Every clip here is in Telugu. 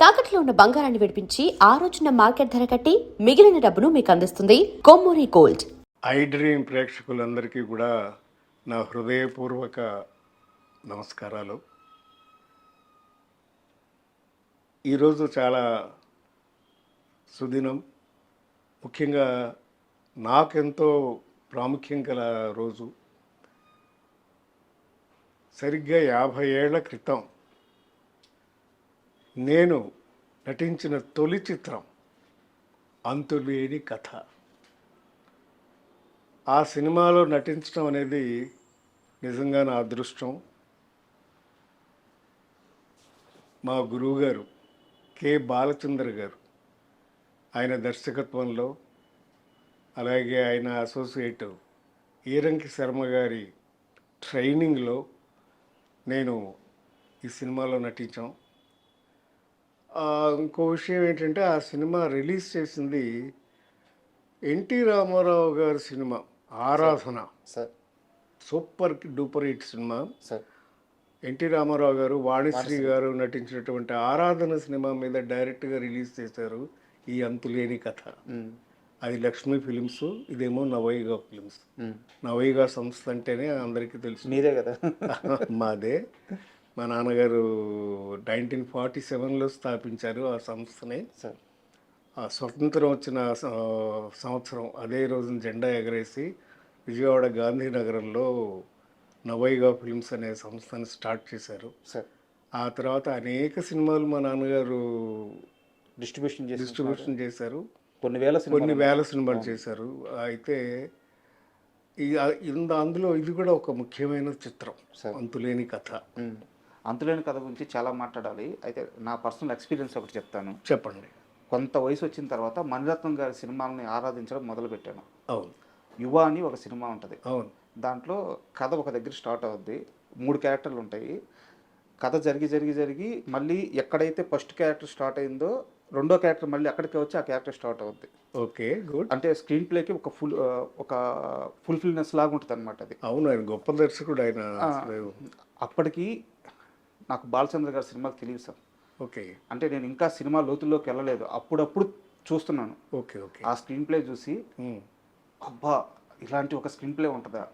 తాకట్లో ఉన్న బంగారాన్ని విడిపించి ఆ రోజున మార్కెట్ ధర కట్టి మిగిలిన డబ్బును మీకు అందిస్తుంది కొమ్మూరి గోల్డ్. ఐ డ్రీమ్ ప్రేక్షకులందరికీ కూడా నా హృదయపూర్వక నమస్కారాలు. ఈరోజు చాలా సుదినం, ముఖ్యంగా నాకెంతో ప్రాముఖ్యం గల రోజు. సరిగ్గా 50 ఏళ్ల క్రితం నేను నటించిన తొలి చిత్రం అంతులేని కథ. ఆ సినిమాలో నటించడం అనేది నిజంగా నా అదృష్టం. మా గురువుగారు కె బాలచంద్ర గారు, ఆయన దర్శకత్వంలో, అలాగే ఆయన అసోసియేట్ ఈరంకి శర్మ గారి ట్రైనింగ్లో నేను ఈ సినిమాలో నటించాం. ఇంకో విషయం ఏంటంటే, ఆ సినిమా రిలీజ్ చేసింది ఎన్టీ రామారావు గారి cinema Aradhana. Sir super duper hit cinema. Sir NT Rama Rao garu, Vanisri గారు నటించినటువంటి ఆరాధన సినిమా మీద డైరెక్ట్గా రిలీజ్ చేశారు ఈ అంతులేని కథ. అది లక్ష్మీ ఫిలిమ్స్, ఇదేమో నవయుగ ఫిలిమ్స్. నవయుగ సంస్థ అంటేనే అందరికీ తెలుసు, మీరే కదా. మాదే. మా నాన్నగారు 1947లో స్థాపించారు ఆ సంస్థని. సార్ ఆ స్వతంత్రం వచ్చిన సంవత్సరం అదే రోజున జెండా ఎగరేసి విజయవాడ గాంధీనగరంలో నవయుగ ఫిల్మ్స్ అనే సంస్థని స్టార్ట్ చేశారు. సార్ ఆ తర్వాత అనేక సినిమాలు మా నాన్నగారు డిస్ట్రిబ్యూషన్ చేశారు. కొన్ని వేల సినిమాలు చేశారు. అయితే అందులో ఇది కూడా ఒక ముఖ్యమైన చిత్రం, అంతులేని కథ. అంతులేని కథ గురించి చాలా మాట్లాడాలి. అయితే నా పర్సనల్ ఎక్స్పీరియన్స్ ఒకటి చెప్తాను. చెప్పండి. కొంత వయసు వచ్చిన తర్వాత మణిరత్నం గారి సినిమాలని ఆరాధించడం మొదలుపెట్టాను. అవును. యువ అని ఒక సినిమా ఉంటుంది. అవును. దాంట్లో కథ ఒక దగ్గర స్టార్ట్ అవుద్ది. 3 క్యారెక్టర్లు ఉంటాయి. కథ జరిగి మళ్ళీ ఎక్కడైతే ఫస్ట్ క్యారెక్టర్ స్టార్ట్ అయిందో రెండో క్యారెక్టర్ మళ్ళీ అక్కడికి వచ్చి ఆ క్యారెక్టర్ స్టార్ట్ అవుద్ది. Okay, good. అంటే స్క్రీన్ ప్లేకి ఒక ఫుల్ఫిల్నెస్ లాగా ఉంటుంది అనమాట అది. అవును, ఆయన గొప్ప దర్శకుడు ఆయన. అప్పటికి నాకు బాలచంద్ర గారి సినిమాలు తెలియదు సార్. ఓకే. అంటే నేను ఇంకా సినిమా లోతుల్లోకి వెళ్ళలేదు, అప్పుడప్పుడు చూస్తున్నాను. Okay okay. ఆ స్క్రీన్ ప్లే చూసి అబ్బా ఇలాంటి ఒక స్క్రీన్ ప్లే ఉంటుందా,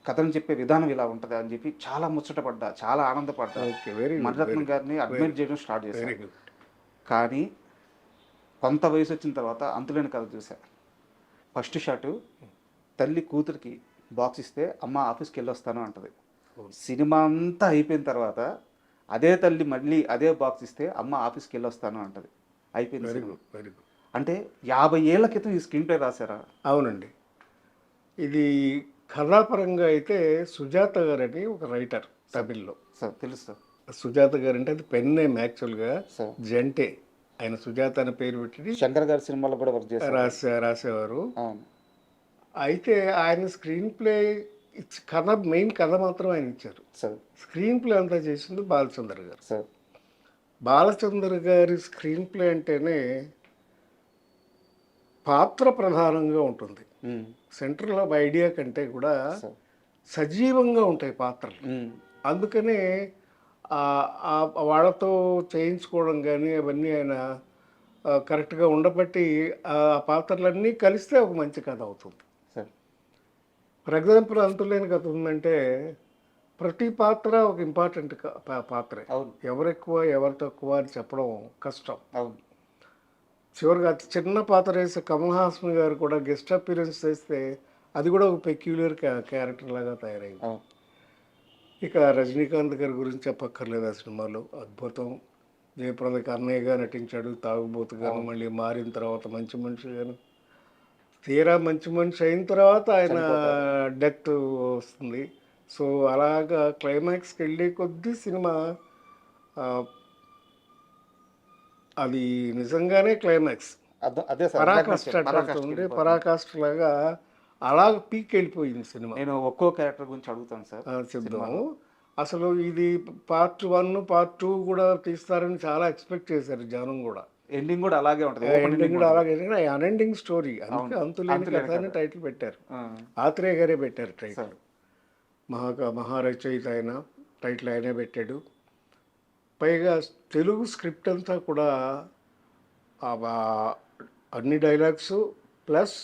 కథను చెప్పే విధానం ఇలా ఉంటుందా అని చెప్పి చాలా ముచ్చటపడ్డా, చాలా ఆనందపడ్డా. మణిరత్నం గారిని అడ్మైర్ చేయడం స్టార్ట్ చేశాను. కానీ కొంత వయసు వచ్చిన తర్వాత అంతులేని కథ చూసా. ఫస్ట్ షాటు తల్లి కూతురికి బాక్స్ ఇస్తే అమ్మ ఆఫీస్కి వెళ్ళొస్తాను అంటది. సినిమా అంతా అయిపోయిన తర్వాత అదే తల్లి మళ్ళీ అదే బాక్స్ ఇస్తే అమ్మ ఆఫీస్కి వెళ్ళొస్తాను అంటది. అయిపోయింది. Very good, very good. అంటే 50 ఏళ్ల క్రితం ఈ స్క్రీన్ ప్లే రాశారా? అవునండి. ఇది కథాపరంగా అయితే సుజాత గారని ఒక రైటర్ తమిళ్లో. సార్ తెలుసు సార్. సుజాత గారు అంటే అది పెన్ నేమ్ యాక్చువల్గా, జంటే. ఆయన సుజాత అనే పేరు పెట్టి శంకర్ గారి సినిమాలో కూడా వర్క్ చేశారు, రాసేవారు. అయితే ఆయన స్క్రీన్ ప్లే కథ, మెయిన్ కథ మాత్రం ఆయన ఇచ్చారు. స్క్రీన్ ప్లే అంతా చేసింది బాలచంద్ర గారు. బాలచంద్ర గారి స్క్రీన్ ప్లే అంటేనే పాత్ర ప్రధానంగా ఉంటుంది. సెంట్రల్ ఆఫ్ ఐడియా కంటే కూడా సజీవంగా ఉంటాయి పాత్రలు. అందుకనే వాళ్ళతో చేయించుకోవడం కానీ అవన్నీ ఆయన కరెక్ట్గా ఉండబట్టి ఆ పాత్రలన్నీ కలిస్తే ఒక మంచి కథ అవుతుంది. ఫర్ ఎగ్జాంపుల్ అంతులేని కథ ఉందంటే ప్రతి పాత్ర ఒక ఇంపార్టెంట్ పాత్రే. ఎవరు ఎక్కువ ఎవరు తక్కువ అని చెప్పడం కష్టం. చివరిగా అతి చిన్న పాత్ర వేసే కమల్ హాసన్ గారు కూడా గెస్ట్ అపీరెన్స్ చేస్తే అది కూడా ఒక పెక్యులర్ క్యారెక్టర్ లాగా తయారైంది. ఇక రజనీకాంత్ గారి గురించి చెప్పక్కర్లేదు. ఆ సినిమాలో అద్భుతం. జయప్రదకి అన్నయ్యగా నటించాడు, తాగుబోతుగాను, మళ్ళీ మారిన తర్వాత మంచి మనిషిగాను. తీరా మంచి మనిషి అయిన తర్వాత ఆయన డెత్ వస్తుంది. సో అలాగా క్లైమాక్స్కి వెళ్ళే కొద్దీ సినిమా అది నిజంగానే క్లైమాక్స్ పరాకాష్ట లాగా అలాగ పీక్ వెళ్ళిపోయింది సినిమా. నేను ఒక్కో క్యారెక్టర్ గురించి అడుగుతాను సార్, చెప్దాము. అసలు ఇది పార్ట్ 1 పార్ట్ 2 కూడా తీస్తారని చాలా ఎక్స్పెక్ట్ చేశారు జనం కూడా. ఎండింగ్ కూడా అలాగే ఉంటుంది. ఎండింగ్ కూడా అలాగే, అన్ఎండింగ్ స్టోరీ. అందుకే అంతులేని కథ అని టైటిల్ పెట్టారు. ఆత్రేయ గారే పెట్టారు టైటిల్. మహారచయిత ఆయన, టైటిల్ ఆయనే పెట్టాడు. పైగా తెలుగు స్క్రిప్ట్ అంతా కూడా అన్ని డైలాగ్స్ ప్లస్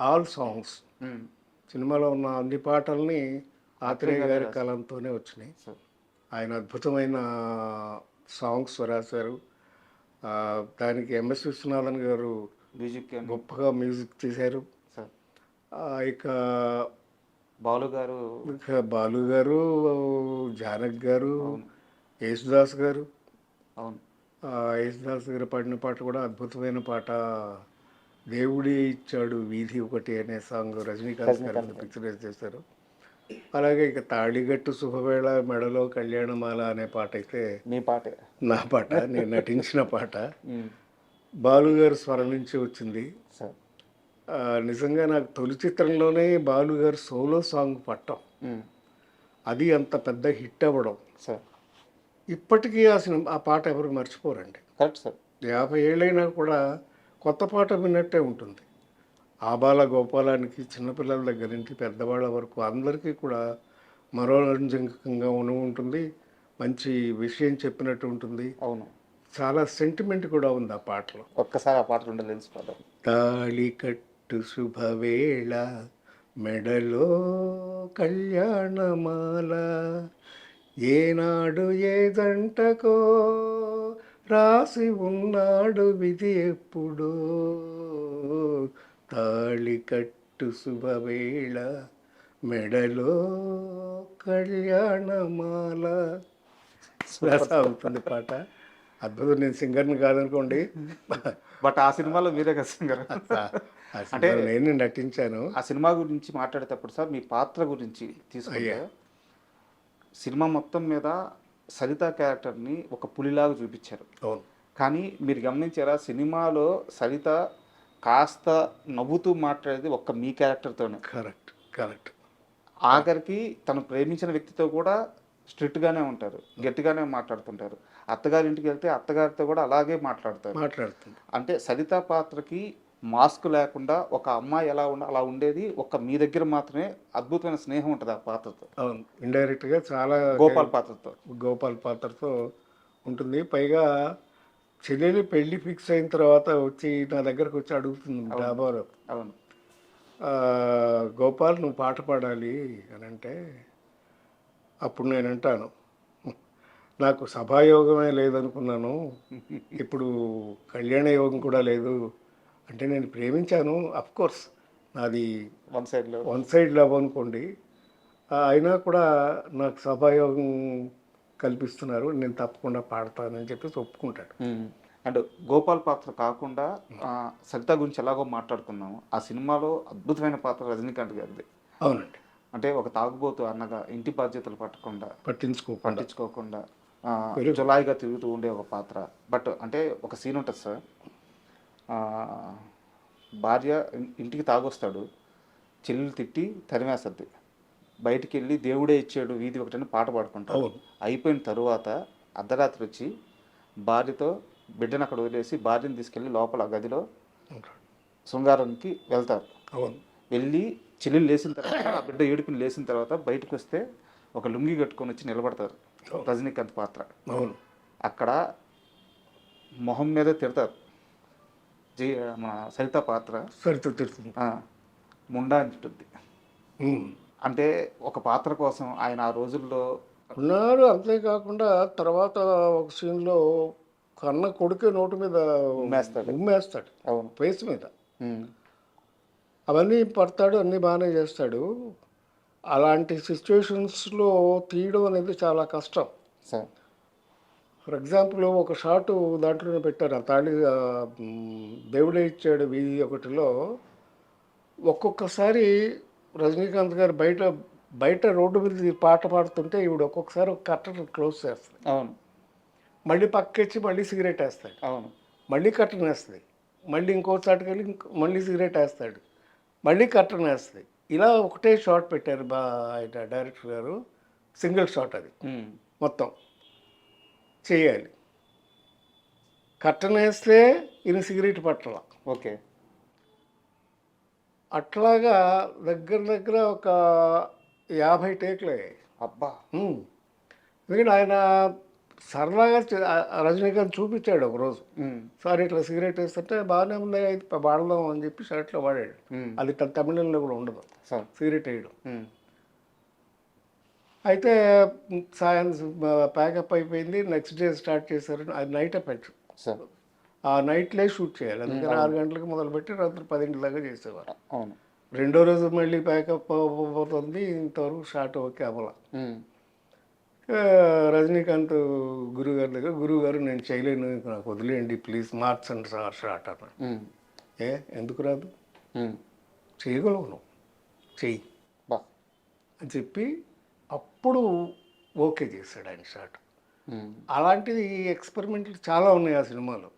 ఆల్ సాంగ్స్. సినిమాలో ఉన్న అన్ని పాటల్ని ఆత్రేయ గారి కలంతోనే వచ్చినాయి. ఆయన అద్భుతమైన సాంగ్స్ రాశారు. దానికి ఎంఎస్ విశ్వనాథన్ గారు మ్యూజిక్ గొప్పగా మ్యూజిక్ తీశారు. ఇక బాలు గారు, జానక్ గారు, యేసుదాస్ గారు. యేసుదాస్ గారు పాడిన పాట కూడా అద్భుతమైన పాట. దేవుడే ఇచ్చాడు వీధి ఒకటి అనే సాంగ్ రజనీకాంత్ గారు పిక్చరైజ్ చేశారు. అలాగే ఇక తాళిగట్టు శుభవేళ మెడలో కళ్యాణమాల అనే పాట అయితే నా పాట, నేను నటించిన పాట. బాలుగారు స్వరం నుంచి వచ్చింది. నిజంగా నాకు తొలి చిత్రంలోనే బాలుగారు సోలో సాంగ్ పట్టం, అది అంత పెద్ద హిట్ అవ్వడం. ఇప్పటికీ ఆ పాట ఎవరు మర్చిపోరండి. 50 ఏళ్ళైనా కూడా కొత్త పాట విన్నట్టే ఉంటుంది. ఆబాల గోపాలానికి చిన్నపిల్లల దగ్గర నుంచి పెద్దవాళ్ళ వరకు అందరికీ కూడా మనోరంజకంగా ఉంటుంది. మంచి విషయం చెప్పినట్టు ఉంటుంది. అవును, చాలా సెంటిమెంట్ కూడా ఉంది ఆ పాటలో. ఒక్కసారి ఆ పాట రెండు తెలుసుకోవడం. తాళి కట్టు శుభవేళ మెడలో కళ్యాణమాల, ఏనాడు ఏ జంటకో రాసి ఉన్నాడు విధి ఎప్పుడో, తాళి కట్టు శుభవేళ మెడలో కళ్యాణమాల అవుతుంది పాట. అద్భుతం. నేను సింగర్ని కాదనుకోండి, బట్ ఆ సినిమాలో మీరే కదా సింగర్. అంటే నేను నటించాను. ఆ సినిమా గురించి మాట్లాడేటప్పుడు సార్, మీ పాత్ర గురించి తీసుకుంటే సినిమా మొత్తం మీద సరిత క్యారెక్టర్ని ఒక పులిలాగా చూపించారు. అవును. కానీ మీరు గమనించారా, సినిమాలో సరిత కాస్త నవ్వుతూ మాట్లాడేది ఒక్క మీ క్యారెక్టర్తోనే. కరెక్ట్. ఆఖరికి తను ప్రేమించిన వ్యక్తితో కూడా స్ట్రిక్ట్గానే ఉంటారు, గట్టిగానే మాట్లాడుతుంటారు. అత్తగారింటికి వెళ్తే అత్తగారితో కూడా అలాగే మాట్లాడుతారు. అంటే సరిత పాత్రకి మాస్క్ లేకుండా ఒక అమ్మాయి ఎలా అలా ఉండేది ఒక్క మీ దగ్గర మాత్రమే. అద్భుతమైన స్నేహం ఉంటుంది ఆ పాత్రతో. అవును, ఇండైరెక్ట్గా చాలా గోపాల్ పాత్రతో ఉంటుంది. పైగా చెల్లెలి పెళ్లి ఫిక్స్ అయిన తర్వాత వచ్చి నా దగ్గరకు వచ్చి అడుగుతుంది డాబాలో. అవును, గోపాల్ నువ్వు పాట పాడాలి అని అంటే, అప్పుడు నేను అంటాను, నాకు సభాయోగమే లేదనుకున్నాను, ఇప్పుడు కళ్యాణ యోగం కూడా లేదు. అంటే నేను ప్రేమించాను, అఫ్కోర్స్ నాది వన్ సైడ్ లవ్ అనుకోండి, అయినా కూడా నాకు సభాయోగం కల్పిస్తున్నారు, నేను తప్పకుండా పాడతానని చెప్పేసి ఒప్పుకుంటాడు. అండ్ గోపాల్ పాత్ర కాకుండా సరిత గురించి ఎలాగో మాట్లాడుకున్నాము. ఆ సినిమాలో అద్భుతమైన పాత్ర రజనీకాంత్ గారిది. అవునండి. అంటే ఒక తాగుబోతు అన్నగా ఇంటి బాధ్యతలు పట్టించుకోకుండా జులాయిగా తిరుగుతూ ఉండే ఒక పాత్ర. బట్ అంటే ఒక సీన్ ఉంటుంది సార్, భార్య ఇంటికి తాగొస్తాడు, చెల్లెలు తిట్టి తరిమేస్తుంది, బయటికి వెళ్ళి దేవుడే ఇచ్చాడు వీధి ఒకటని పాట పాడుకుంటాడు. అయిపోయిన తరువాత అర్ధరాత్రి వచ్చి భార్యతో బిడ్డను అక్కడ వదిలేసి భార్యను తీసుకెళ్ళి లోపల గదిలో శృంగారానికి వెళ్తారు. వెళ్ళి చెల్లెలు లేచిన తర్వాత ఆ బిడ్డ ఏడుపుని లేచిన తర్వాత బయటకు వస్తే ఒక లుంగి కట్టుకొని వచ్చి నిలబడతారు రజనీకాంత్ పాత్ర. అక్కడ మొహం మీద తిడతారు మన సరిత పాత్ర, ముండా అంటుంది. అంటే ఒక పాత్ర కోసం ఆయన ఆ రోజుల్లో ఉన్నారు. అంతేకాకుండా తర్వాత ఒక సీన్లో కన్న కొడుకే నోటు మీద ఉమ్మేస్తాడు, అవును, ఫేస్ మీద. అవన్నీ పడతాడు, అన్నీ బాగానే చేస్తాడు. అలాంటి సిచ్యువేషన్స్లో తీయడం అనేది చాలా కష్టం. ఫర్ ఎగ్జాంపుల్ ఒక షాటు దాంట్లోనే పెట్టారు, ఆ తాళి దేవుడే ఇచ్చాడు వీధి ఒకటిలో. ఒక్కొక్కసారి రజనీకాంత్ గారు బయట రోడ్డు మీద పాట పాడుతుంటే ఈవిడ ఒక్కొక్కసారి ఒక కర్టన్ క్లోజ్ చేస్తుంది. అవును. మళ్ళీ పక్కెచ్చి మళ్ళీ సిగరెట్ వేస్తాడు. అవును. మళ్ళీ కర్టన్ వేస్తుంది. మళ్ళీ ఇంకో చాటుకి వెళ్ళి మళ్ళీ సిగరెట్ వేస్తాడు, మళ్ళీ కర్టన్ వేస్తుంది. ఇలా ఒకటే షాట్ పెట్టారు ఆయన డైరెక్టర్ గారు. సింగిల్ షాట్ అది మొత్తం చేయాలి. కర్టన్ వేస్తే ఈయన సిగరెట్ పట్టాల. ఓకే. అట్లాగా దగ్గర ఒక 50 టేకులు అయ్యాయి. అబ్బా. ఎందుకంటే ఆయన సరదాగా రజనీకాంత్ చూపించాడు ఒకరోజు. సార్ ఇట్లా సిగరెట్ వేస్తుంటే బాగానే ఉంది, అయితే వాడదాం అని చెప్పి షర్ట్లో వాడాడు. అది తమిళంలో కూడా ఉండదు సిగరెట్ వేయడం. అయితే సాయంత్రం ప్యాకప్ అయిపోయింది, నెక్స్ట్ డే స్టార్ట్ చేశారు. అది నైట్ ఎఫెక్ట్, ఆ నైట్లే షూట్ చేయాలి. అందుకని 6 గంటలకు మొదలుపెట్టి రాత్రి 10 దాకా చేసేవారు. రెండో రోజు మళ్ళీ ప్యాకప్ అవుతుంది, ఇంతవరకు షార్ట్ ఓకే అవ్వాల. రజనీకాంత్ గురుగారి దగ్గర, గురువుగారు నేను చేయలేను, నాకు వదిలేయండి ప్లీజ్, మార్చండి సార్ షార్ట్ అన్నాడు. ఎందుకు రాదు, చేయగలవు నువ్వు, చెయ్యి అని చెప్పి అప్పుడు ఓకే చేశాడు ఆయన షార్ట్. అలాంటిది ఎక్స్పెరిమెంట్లు చాలా ఉన్నాయి ఆ సినిమాలో.